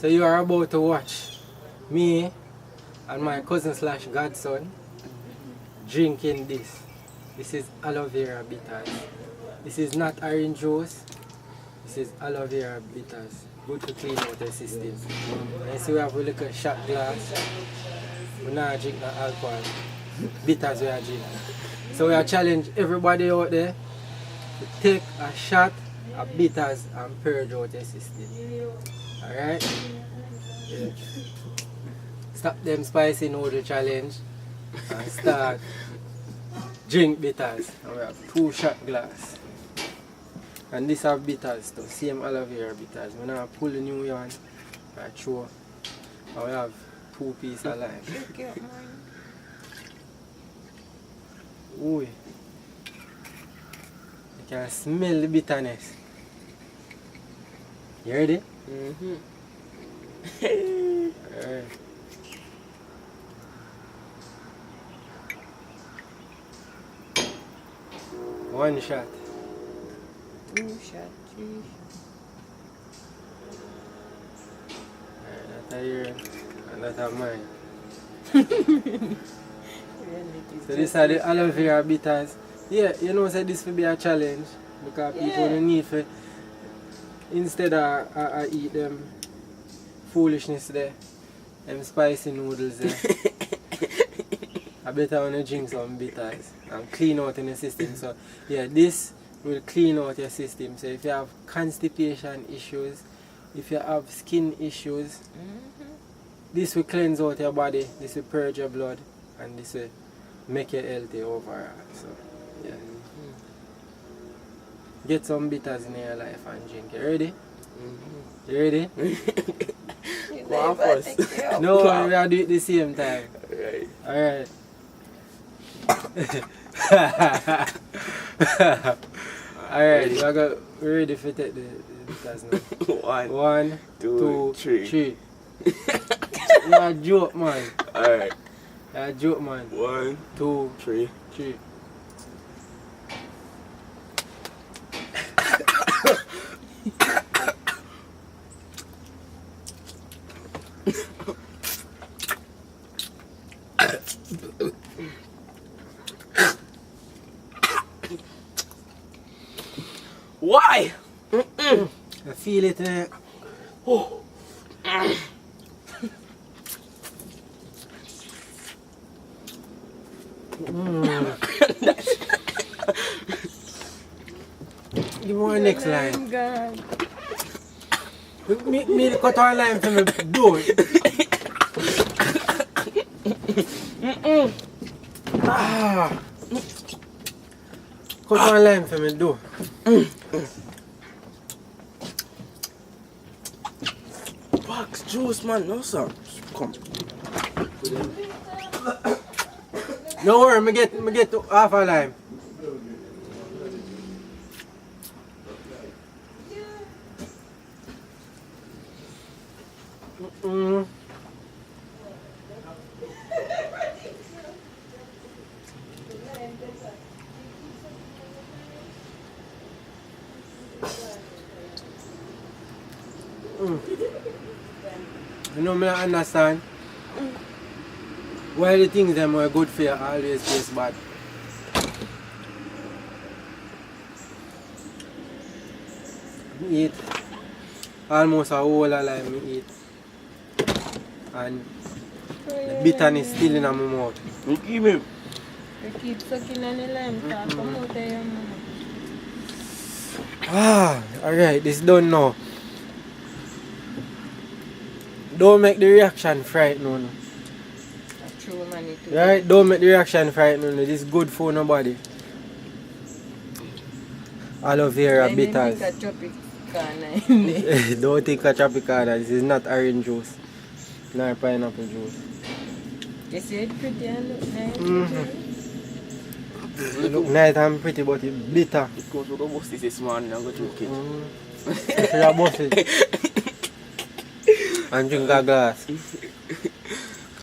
So you are about to watch me and my cousin slash godson drinking this. This is aloe vera bitters. This is not orange juice. This is aloe vera bitters. Good to clean out the system. And so we have a little shot glass. We not drink no alcohol. Bitters we are drinking. So we are challenge everybody out there to take a shot of bitters and purge out the system. Alright? Yeah. Stop them spicy noodle challenge and start drink bitters. And we have 2 shot glass. And these are bitters too, same aloe vera bitters. We're gonna pull the new one and throw. And we have 2 pieces of lime. Ooh. You can smell the bitterness. You ready? Mm-hmm. Alright. One shot. 2 shots. 3 Alright, that's yours and that's mine. So these are the aloe vera bitters. Yeah, you know, so this will be a challenge because people don't need to, instead of eat them foolishness there, them spicy noodles there. I better want to drink some bitters and clean out in the system. So yeah, this will clean out your system. So if you have constipation issues, if you have skin issues, this will cleanse out your body, this will purge your blood, and this will make you healthy overall. So yeah. Get some bitters in your life and drink. You ready? You ready? Go on first. No, we are doing it the same time. Alright. Alright, we're ready for take the bitters now. 1, 2, 3. You're a joke, man. Alright. You're a joke, man. 1, 2, 3. 3. Why? I feel it. Oh. Give me one next line. God. Me cut one line for me do it. Cut one line for me do. Box juice, man. No, sir. Come. No worry, me get half a lime. You know, me I understand why the things them are good for you always taste bad. Me eat almost a whole of lime me eat. And the bitterness still in my mouth. You keep him. You keep sucking on the lime, come out of your mouth. Alright, this done now. Don't make the reaction frightened. True, man. Right? Don't make the reaction frightened. This is good for nobody. Aloe vera bitters. Don't think a Tropicana. This is not orange juice. Nor pineapple juice. You see it pretty and look nice. It look nice and pretty, but it's bitter. Because we go bust this morning and go drink it. So you bust it. And drink a glass.